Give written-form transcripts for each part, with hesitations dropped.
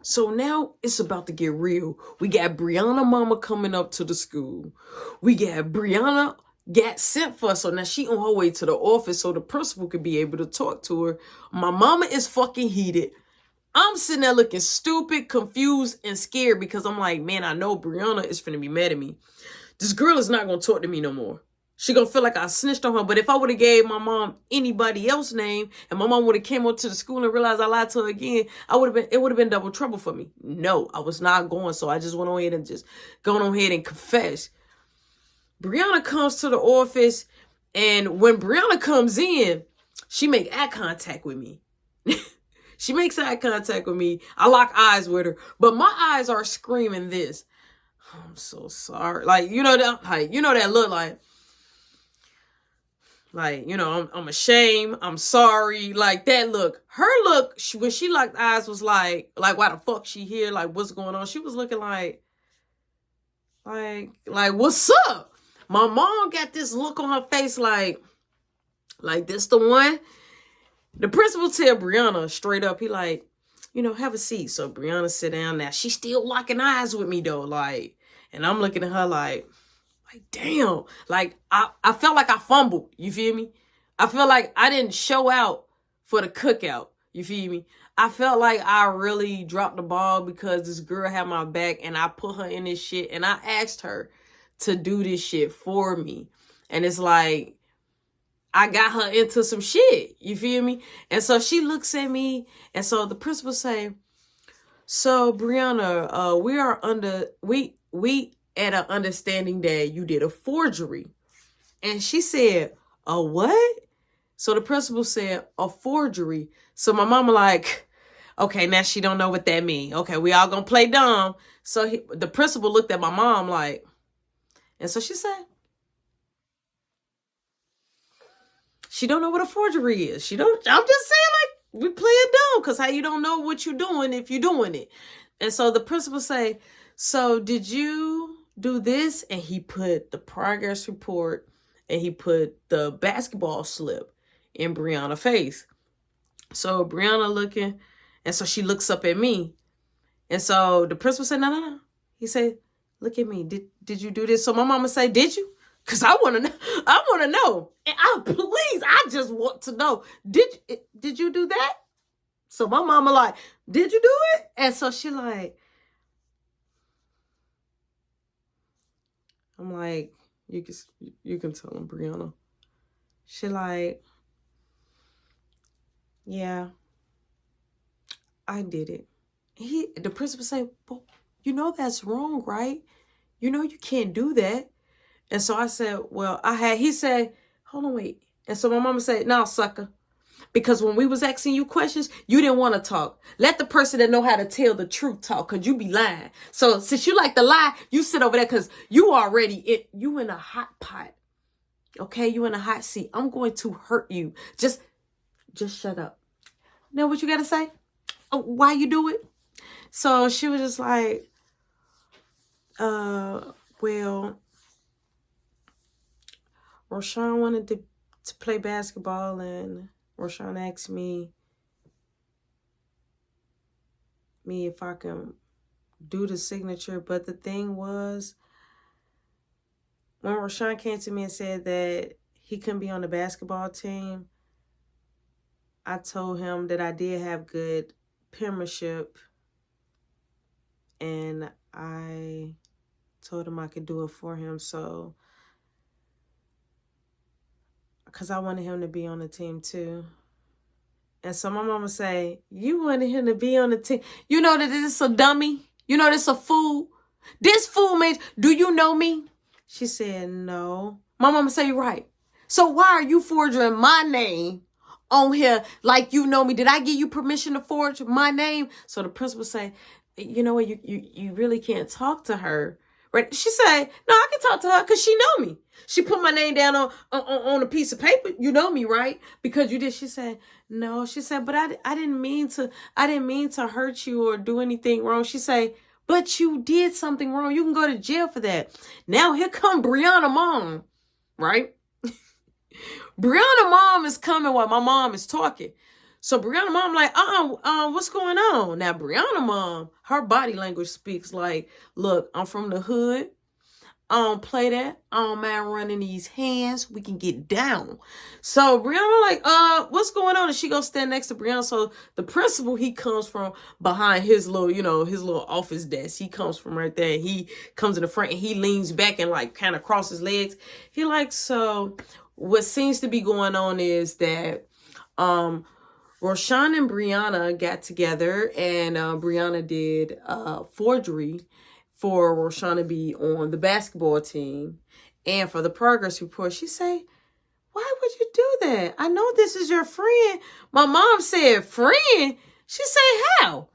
So now it's about to get real. We got Brianna mama coming up to the school. We got Brianna got sent for us. So now she on her way to the office so the principal could be able to talk to her. My mama is fucking heated. I'm sitting there looking stupid, confused, and scared because I'm like, man, I know Brianna is finna be mad at me. This girl is not gonna talk to me no more. She gonna feel like I snitched on her. But if I would have gave my mom anybody else's name and my mom would have came up to the school and realized I lied to her again, it would have been double trouble for me. No, I was not going. So I just went on ahead and just going on ahead and confess. Brianna comes to the office, and when Brianna comes in, she make eye contact with me. She makes eye contact with me. I lock eyes with her, but my eyes are screaming this. I'm so sorry. Like, that look like, I'm ashamed. I'm sorry. Like that look. Her look, when she locked eyes was like, why the fuck she here? Like, what's going on? She was looking like, what's up? My mom got this look on her face like this the one. The principal tell Brianna straight up, he like, have a seat. So Brianna sit down. Now she's still locking eyes with me though. Like, and I'm looking at her like damn. Like I felt like I fumbled. You feel me? I feel like I didn't show out for the cookout. You feel me? I felt like I really dropped the ball because this girl had my back and I put her in this shit and I asked her to do this shit for me. And it's like, I got her into some shit. You feel me? And so she looks at me. And so the principal say, so Brianna, we at an understanding that you did a forgery. And she said, a what? So the principal said, a forgery. So my mama like, okay, now she don't know what that mean. Okay, we all gonna play dumb. So the principal looked at my mom like, and so she said, she don't know what a forgery is. I'm just saying, like, we play it dumb because how you don't know what you're doing if you're doing it. And so the principal say, so did you do this? And he put the progress report and he put the basketball slip in Brianna's face. So Brianna looking, and so she looks up at me. And so the principal said, no. He said, look at me. Did you do this? So my mama say, did you? Because I want to know. I want to know. And I just want to know. Did you do that? So my mama like, did you do it? And so she like, I'm like, you can tell him, Brianna. She like, yeah, I did it. The principal say, well, that's wrong, right? You can't do that. And so I said, well, he said, hold on, wait. And so my mama said, no, sucker. Because when we was asking you questions, you didn't want to talk. Let the person that know how to tell the truth talk, because you be lying. So since you like to lie, you sit over there because you in a hot pot. Okay, you in a hot seat. I'm going to hurt you. Just shut up. Know what you got to say? Why you do it? So she was just like, well, Roshan wanted to play basketball, and Roshan asked me if I can do the signature. But the thing was, when Roshan came to me and said that he couldn't be on the basketball team, I told him that I did have good penmanship, and I told him I could do it for him. So, because I wanted him to be on the team too. And so my mama say, you wanted him to be on the team. You know that this is a dummy? You know this a fool? This fool made, do you know me? She said, no. My mama say, right. So why are you forging my name on here like you know me? Did I give you permission to forge my name? So the principal say, you know what, you really can't talk to her. Right? She said, no, I can talk to her because she know me. She put my name down on a piece of paper. You know me, right? Because you did. She said, no. She said, but I didn't mean to hurt you or do anything wrong. She said, but you did something wrong. You can go to jail for that. Now here come Brianna mom, right? Brianna mom is coming while my mom is talking. So Brianna mom like, what's going on? Now Brianna mom, her body language speaks like, look, I'm from the hood. I don't play that. I don't mind running these hands. We can get down. So Brianna like, what's going on? And she goes stand next to Brianna. So the principal, he comes from behind his little, his little office desk. He comes from right there. And he comes in the front and he leans back and like kind of crosses legs. He like, so what seems to be going on is that Roshan and Brianna got together and Brianna did forgery for Roshan to be on the basketball team. And for the progress report, she say, why would you do that? I know this is your friend. My mom said, friend? She said, how?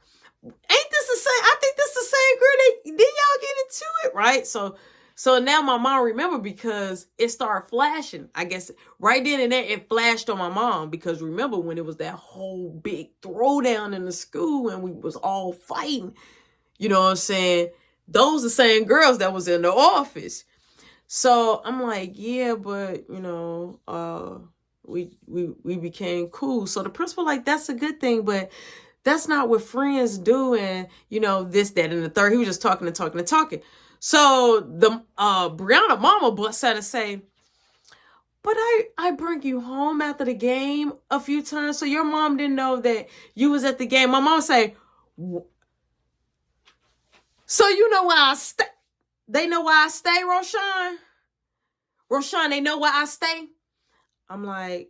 Ain't this the same? I think this the same girl. Didn't y'all get into it? Right? So now my mom remember because it started flashing. I guess right then and there, it flashed on my mom. Because remember when it was that whole big throwdown in the school and we was all fighting. You know what I'm saying? Those the same girls that was in the office. So I'm like, yeah, but we became cool. So the principal like, that's a good thing, but that's not what friends do. And this, that, and the third. He was just talking and talking and talking. So the Brianna mama busts out and say, but I bring you home after the game a few times, so your mom didn't know that you was at the game. My mom say, so you know why I stay? They know why I stay, Roshan? Roshan, they know why I stay? I'm like,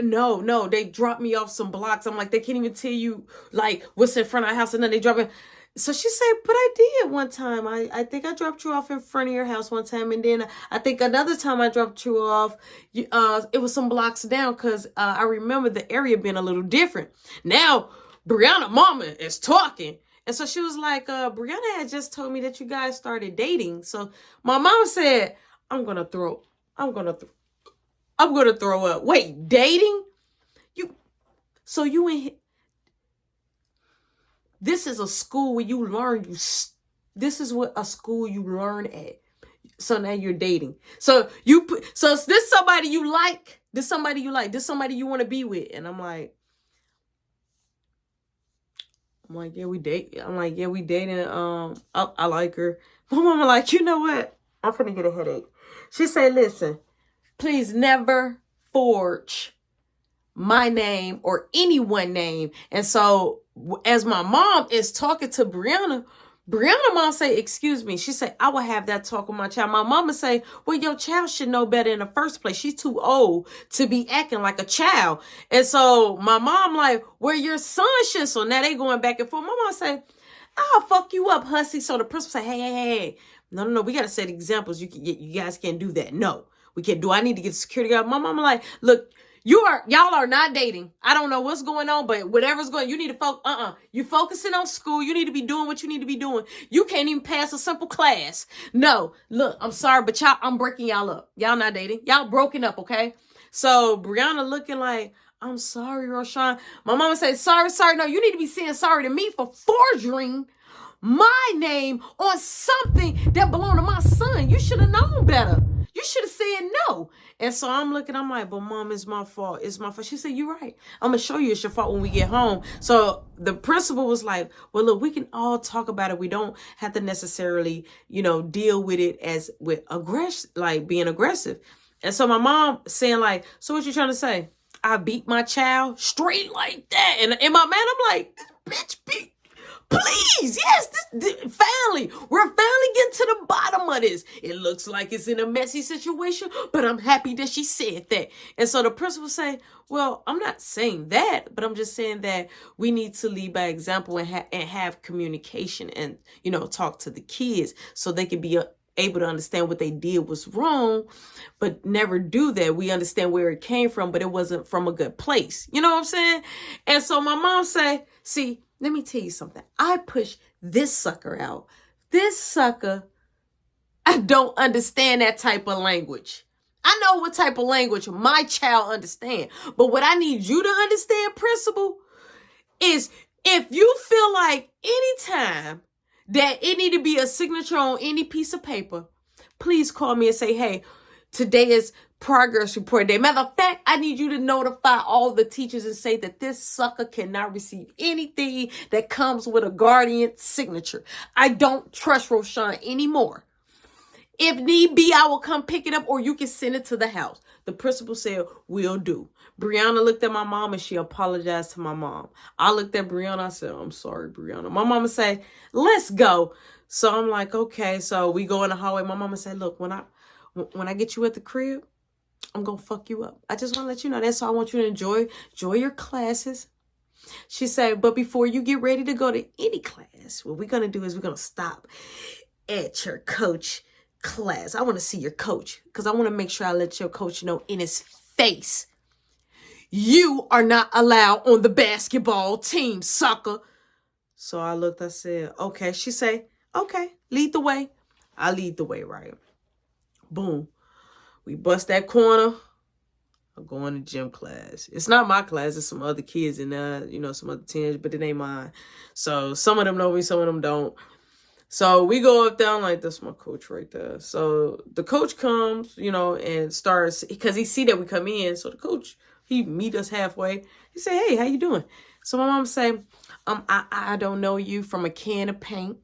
no, they dropped me off some blocks. I'm like, they can't even tell you, like, what's in front of our house, and then they drop it. So she said, but I did one time. I think I dropped you off in front of your house one time, and then I think another time I dropped you off, it was some blocks down, because I remember the area being a little different. Now, Brianna mama is talking. And so she was like, Brianna had just told me that you guys started dating. So my mom said, I'm gonna throw up. Wait, dating? This is a school where you learn, this is what a school you learn at. So now you're dating. So is this somebody you like? This somebody you want to be with? And I'm like, yeah, we date. I'm like, yeah, we dating. I like her. My mama like, you know what? I'm finna get a headache. She said, listen, please never forge my name or anyone's name. And so as my mom is talking to Brianna mom say, excuse me. She said, I will have that talk with my child. My mama say, well, your child should know better in the first place. She's too old to be acting like a child. And so my mom like, well, your son should. So now they going back and forth. My mom say, I'll fuck you up, hussy. So the principal say, hey. No. We got to set examples. You guys can't do that. No, we can't do. I need to get security guard. My mama like, look, y'all are not dating. I don't know what's going on, but whatever's going, you need to focus. You focusing on school. You need to be doing what you need to be doing. You can't even pass a simple class. No, look, I'm sorry, but I'm breaking y'all up. Y'all not dating. Y'all broken up, okay? So Brianna looking like, I'm sorry, Roshan. My mama said, sorry. No, you need to be saying sorry to me for forging my name on something that belonged to my son. You should have known better. You should have said no. And so I'm like, but mom, it's my fault. It's my fault. She said, you're right. I'm going to show you it's your fault when we get home. So the principal was like, well, look, we can all talk about it. We don't have to necessarily, deal with it as with aggression, like being aggressive. And so my mom saying like, so what you trying to say? I beat my child straight like that. And in my man, I'm like, bitch beat. Please, yes, this finally, we're finally getting to the bottom of this. It looks like it's in a messy situation, but I'm happy that she said that. And so the principal say, well, I'm not saying that, but I'm just saying that we need to lead by example and have communication and, talk to the kids so they can be able to understand what they did was wrong, but never do that. We understand where it came from, but it wasn't from a good place. You know what I'm saying? And so my mom say, see, let me tell you something. I push this sucker out. This sucker, I don't understand that type of language. I know what type of language my child understand. But what I need you to understand, principal, is if you feel like anytime that it need to be a signature on any piece of paper, please call me and say, hey, Today is progress report day. Matter of fact, I need you to notify all the teachers and say that this sucker cannot receive anything that comes with a guardian signature. I don't trust Roshan anymore. If need be, I will come pick it up, or you can send it to the house. The principal said, will do. Brianna looked at my mom and she apologized to my mom. I looked at Brianna. I said, I'm sorry, Brianna. My mama said, let's go. So I'm like, okay. So we go in the hallway. My mama said, look, when I get you at the crib, I'm going to fuck you up. I just want to let you know. That's all. I want you to enjoy your classes. She said, but before you get ready to go to any class, what we're going to do is we're going to stop at your coach class. I want to see your coach because I want to make sure I let your coach know in his face, you are not allowed on the basketball team, sucker. So I looked, I said, okay. She said, okay, lead the way. I lead the way, right? Boom. We bust that corner. I'm going to gym class. It's not my class. It's some other kids in there, some other teenagers, but it ain't mine. So some of them know me, some of them don't. So we go up there, like, that's my coach right there. So the coach comes, and starts, because he see that we come in. So the coach, he meet us halfway. He say, hey, how you doing? So my mom say, I don't know you from a can of paint.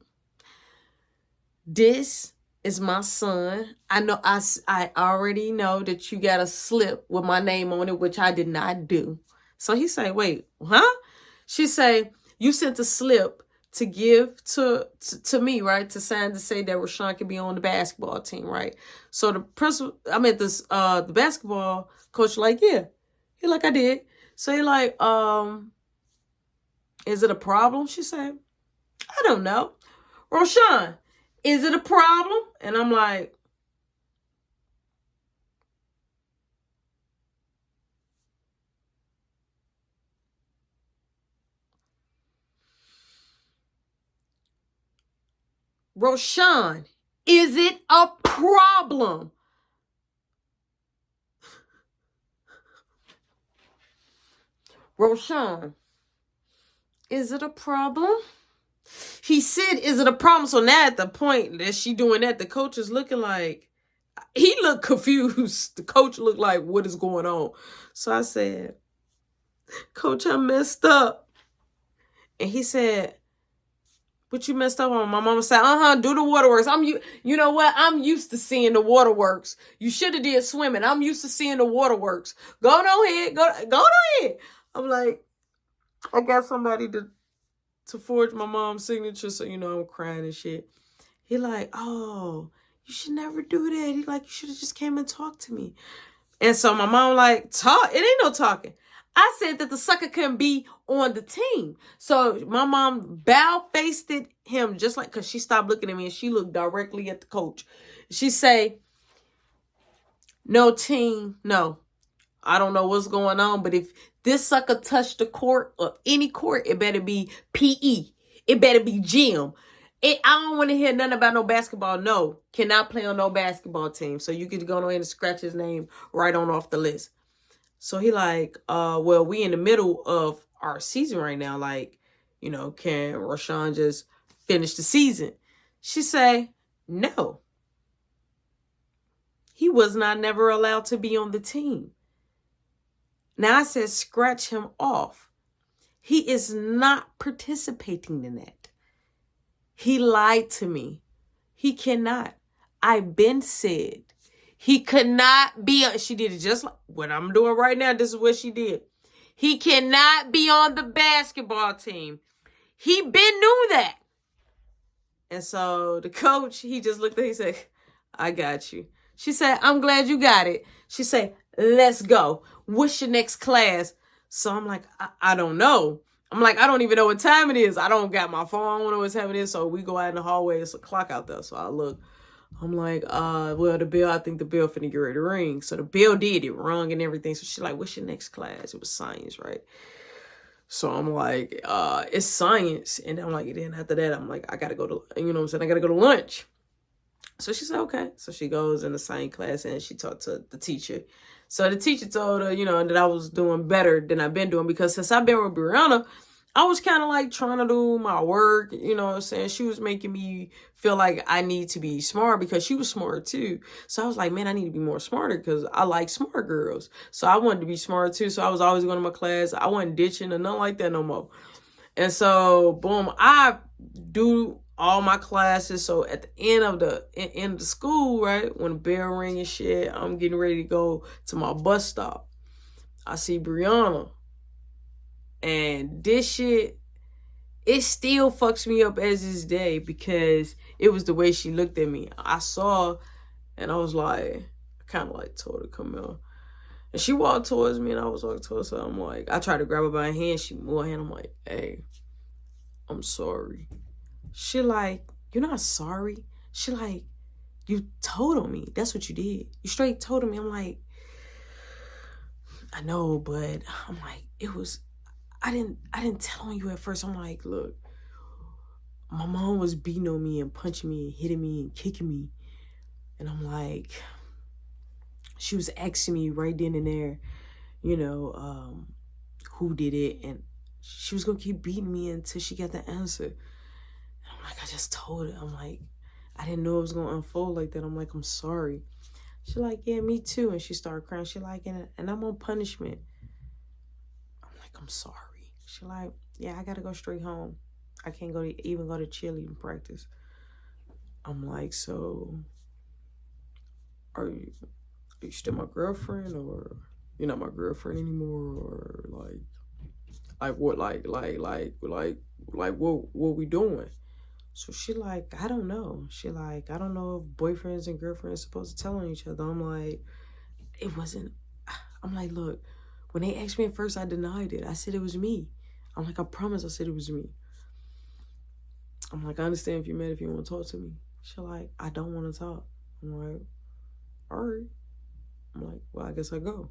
This is my son. I know, I already know that you got a slip with my name on it, which I did not do. So he say, wait, huh? She say, you sent a slip to give to me, right? To sign to say that Rashawn can be on the basketball team, right? So the principal, the basketball coach like, yeah. He like, I did. So he like, is it a problem? She said, I don't know. Rashawn, is it a problem? And I'm like, Rashawn, is it a problem? Rashawn, is it a problem? He said, is it a problem? So now at the point that she doing that, the coach is looking like, he looked confused. The coach looked like, what is going on? So I said, Coach, I messed up. And he said, what you messed up on? My mama said, do the waterworks. You know what? I'm used to seeing the waterworks. You should have did swimming. I'm used to seeing the waterworks. Go on ahead. Go on ahead. I'm like, I got somebody to forge my mom's signature. So, I'm crying and shit. He like, oh, you should never do that. He like, you should have just came and talked to me. And so my mom like, talk. It ain't no talking. I said that the sucker couldn't be on the team. So my mom bow-faced him just like, because she stopped looking at me and she looked directly at the coach. She say, no team, no. I don't know what's going on, but if this sucker touched the court or any court, it better be PE. It better be gym. I don't want to hear nothing about no basketball. No, cannot play on no basketball team. So you can go ahead and scratch his name right on off the list. So he like, well, we in the middle of our season right now. Like, can Rashawn just finish the season? She say, no. He was not never allowed to be on the team. Now I said, scratch him off. He is not participating in that. He lied to me. He cannot. I've been said. He could not be. She did it just like what I'm doing right now. This is what she did. He cannot be on the basketball team. He been knew that. And so the coach, he just looked at her. He said, I got you. She said, I'm glad you got it. She said, let's go. What's your next class? So I'm like, I don't know. I'm like, I don't even know what time it is. I don't got my phone. I don't know what time it is. So we go out in the hallway. It's a clock out there. So I look. I'm like, well, the bell, I think the bell finna get ready to ring. So the bell did. It rung and everything. So she's like, what's your next class? It was science, right? So I'm like, it's science. And I'm like, then after that, I'm like, I got to go to, I got to go to lunch. So she said, okay. So she goes in the science class and she talked to the teacher. So the teacher told her, that I was doing better than I've been doing because since I've been with Brianna, I was kind of like trying to do my work, you know what I'm saying? She was making me feel like I need to be smart because she was smart too. So I was like, man, I need to be more smarter because I like smart girls. So I wanted to be smart too. So I was always going to my class. I wasn't ditching or nothing like that no more. And so, boom, I do all my classes. So at the end of the school, right, when the bell ring and shit, I'm getting ready to go to my bus stop. I see Brianna. And this shit, it still fucks me up as this day because it was the way she looked at me. I saw, and I was like, I kind of like told her to come out. And she walked towards me, and I was walking towards her. I'm like, I tried to grab her by her hand. She moved her hand. I'm like, hey, I'm sorry. She like, you're not sorry. She like, you told on me. That's what you did. You straight told on me. I'm like, I know, but I'm like, it was, I didn't tell on you at first. I'm like, look, my mom was beating on me and punching me and hitting me and kicking me. And I'm like, she was asking me right then and there, you know, who did it. And she was going to keep beating me until she got the answer. And I'm like, I just told her. I'm like, I didn't know it was going to unfold like that. I'm like, I'm sorry. She like, yeah, me too. And she started crying. She like, and I'm on punishment. I'm like, I'm sorry. She like, yeah, I got to go straight home. I can't even go to cheerleading practice. I'm like, so are you still my girlfriend, or you're not my girlfriend anymore, or what we doing? So she like, I don't know. She like, I don't know if boyfriends and girlfriends supposed to tell on each other. I'm like, it wasn't. I'm like, look, when they asked me at first, I denied it. I said it was me. I'm like, I promise I said it was me. I'm like, I understand if you're mad, if you want to talk to me. She like, I don't want to talk. I'm like, all right. I'm like, well, I guess I go.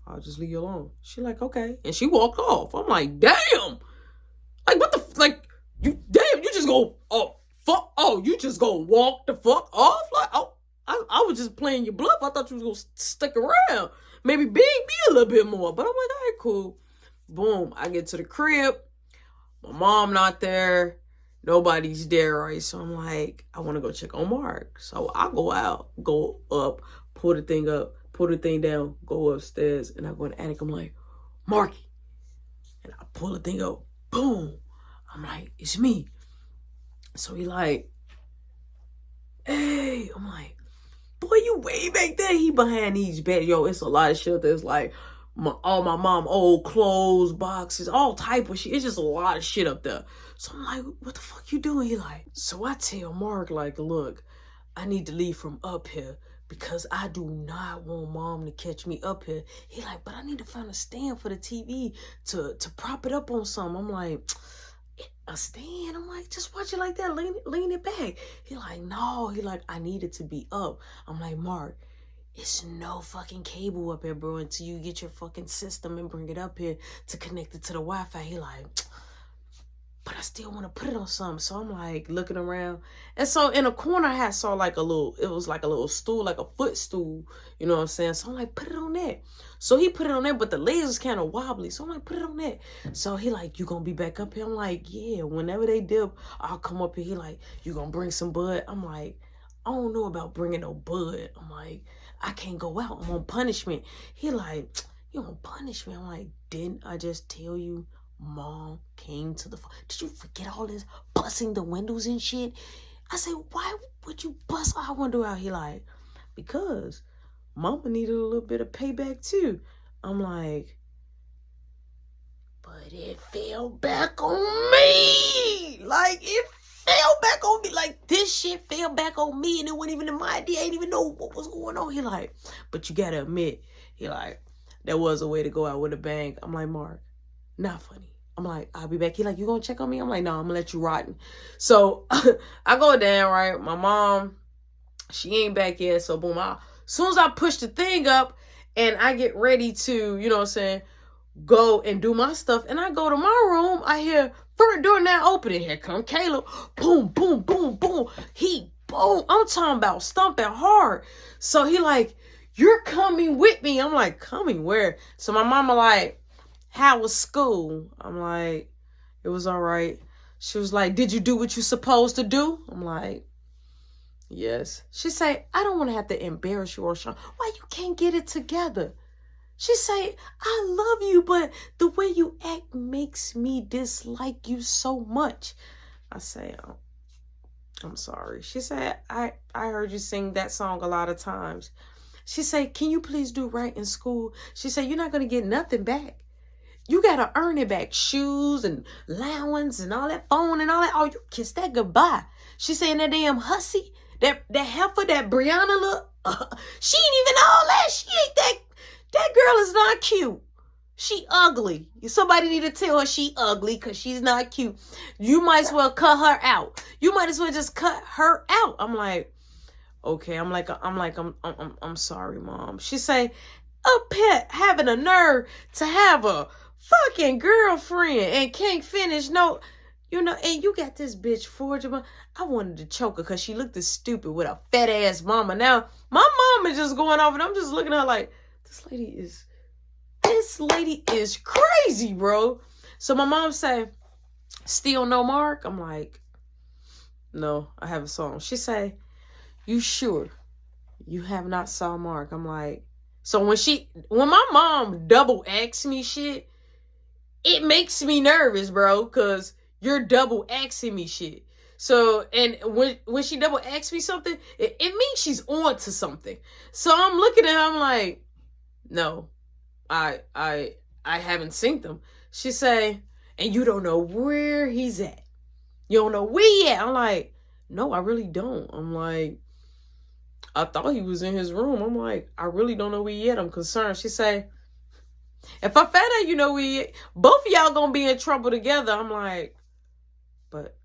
I'll just leave you alone. She like, okay. And she walked off. I'm like, damn. Like, what the, like, you just go, you just go walk the fuck off? Like, oh, I was just playing your bluff. I thought you was going to stick around. Maybe beg me a little bit more. But I'm like, all right, cool. Boom. I get to the crib. My mom not there. Nobody's there, right? So I'm like, I want to go check on Mark. So I go out, go up, pull the thing up, pull the thing down, go upstairs, and I go in the attic. I'm like, Marky. And I pull the thing up. Boom. I'm like, it's me. So he like, hey. I'm like, boy, you way back there. He behind these beds. Yo, it's a lot of shit that's like, all my mom old clothes, boxes, all type of shit. It's just a lot of shit up there. So I'm like, what the fuck you doing? He like, so I tell Mark, like, look, I need to leave from up here because I do not want mom to catch me up here. He like, but I need to find a stand for the TV to prop it up on something. I'm like, a stand? I'm like, just watch it like that, lean it back. He like, no. He like, I need it to be up. I'm like, Mark, it's no fucking cable up here, bro, until you get your fucking system and bring it up here to connect it to the Wi-Fi. He like, but I still want to put it on something. So I'm like looking around. And so in a corner, I saw like it was like a little stool, like a footstool. You know what I'm saying? So I'm like, put it on that. So he put it on there, but the legs was kind of wobbly. So I'm like, put it on that. So he like, you gonna be back up here? I'm like, yeah, whenever they dip, I'll come up here. He like, you gonna bring some bud? I'm like, I don't know about bringing no bud. I'm like, I can't go out. I'm on punishment. He like, you on punishment? I'm like, didn't I just tell you mom came to the phone? Did you forget all this busting the windows and shit? I said, why would you bust our window out? He like, because mama needed a little bit of payback too. I'm like, but it fell back on me. Like, it fell back on me. Like, this shit fell back on me, and it wasn't even in my idea. I didn't even know what was going on. He like, but you gotta admit, he like, there was a way to go out with a bang. I'm like, Mark, not funny. I'm like, I'll be back. He like, you gonna check on me? I'm like, no, I'm gonna let you rotten. So I go down, right? My mom, she ain't back yet. So boom, as soon as I push the thing up and I get ready to, you know what I'm saying, go and do my stuff, and I go to my room, I hear front door now opening. Here come Caleb. Boom, boom, boom, boom. Boom. I'm talking about stomping hard. So he like, you're coming with me. I'm like, coming where? So my mama like, how was school? I'm like, it was all right. She was like, did you do what you supposed to do? I'm like, yes. She say, I don't want to have to embarrass you or show. Why you can't get it together? She say, I love you, but the way you act makes me dislike you so much. I say, oh, I'm sorry. She said, I heard you sing that song a lot of times. She said, can you please do right in school? She said, you're not going to get nothing back. You got to earn it back. Shoes and allowance and all that phone and all that. Oh, you kiss that goodbye. She saying that damn hussy, that heifer, that Brianna look, she ain't even all that. She ain't that. That girl is not cute. She ugly. Somebody need to tell her she ugly because she's not cute. You might as well cut her out. You might as well just cut her out. I'm like, okay. I'm sorry, Mom. She say, a pet having a nerve to have a fucking girlfriend and can't finish no, and you got this bitch forgeable. I wanted to choke her because she looked as stupid with a fat ass mama. Now, my mom is just going off and I'm just looking at her like, this lady is crazy, bro. So my mom say, still no Mark? I'm like, no, I haven't saw him. She say, you sure you have not saw Mark? I'm like, so when my mom double asks me shit, it makes me nervous, bro, because you're double asking me shit. So, and when she double asks me something, it means she's on to something. So I'm looking at her, I'm like, no, I haven't seen them. She say, and you don't know where he's at. You don't know where he at. I'm like, no, I really don't. I'm like, I thought he was in his room. I'm like, I really don't know where he at. I'm concerned. She say, if I find out you know where he at, both of y'all gonna be in trouble together. I'm like, but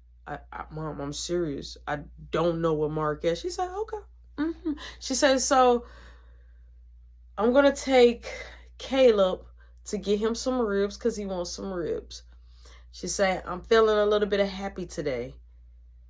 Mom, I'm serious. I don't know where Mark is. She said, okay. She said, so I'm going to take Caleb to get him some ribs because he wants some ribs. She said, I'm feeling a little bit of happy today.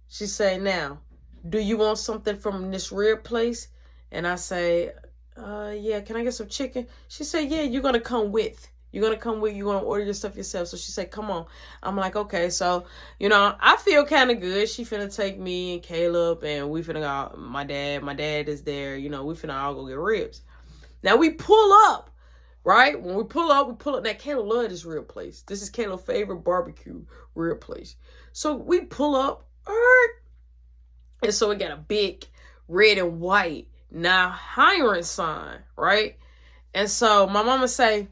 She said, now, do you want something from this rib place? And I say, yeah, can I get some chicken? She said, yeah, you're going to come with. You're going to order your stuff yourself. So she said, come on. I'm like, okay. So, I feel kind of good. She finna take me and Caleb and we finna go, my dad is there. We finna all go get ribs. Now we pull up, right? When we pull up. Now Caleb loves this rib place. This is Caleb's favorite barbecue rib place. So we pull up, and so we got a big red and white now hiring sign, right? And so my mama say,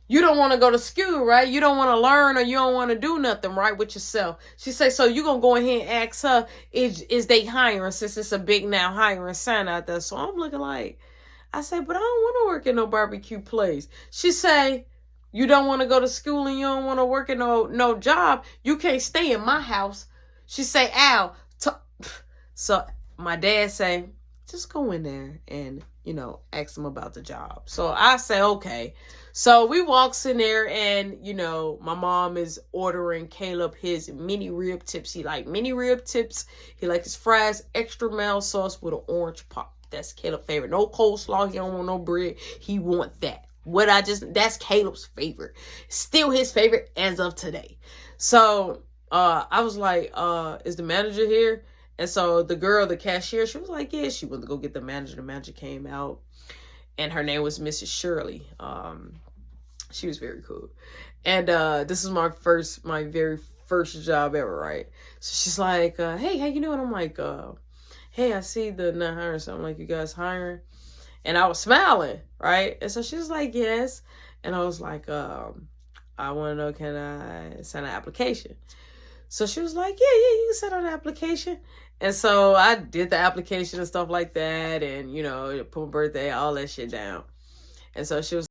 you don't want to go to school, right? You don't want to learn or you don't want to do nothing, right, with yourself. She say, so you going to go ahead and ask her, is they hiring, since it's a big now hiring sign out there. So I'm looking like, I say, but I don't want to work in no barbecue place. She say, you don't want to go to school and you don't want to work in no job. You can't stay in my house. She say, Al. So my dad say, just go in there and, ask them about the job. So I say, okay. So we walks in there and, my mom is ordering Caleb his mini rib tips. He like mini rib tips. He like his fries, extra mild sauce with an orange pop. That's Caleb's favorite. No coleslaw. He don't want no bread. He want that. That's Caleb's favorite. Still his favorite as of today. So, I was like, is the manager here? And so the girl, the cashier, she was like, yeah, she went to go get the manager. The manager came out and her name was Mrs. Shirley. She was very cool. And, this is my very first job ever, right? So she's like, hey, how you doing? I'm like, hey, I see the not hiring. So I'm like, you guys hiring? And I was smiling, right? And so she was like, yes. And I was like, I want to know, can I send an application? So she was like, yeah, you can send out an application. And so I did the application and stuff like that. And, put my birthday, all that shit down. And so she was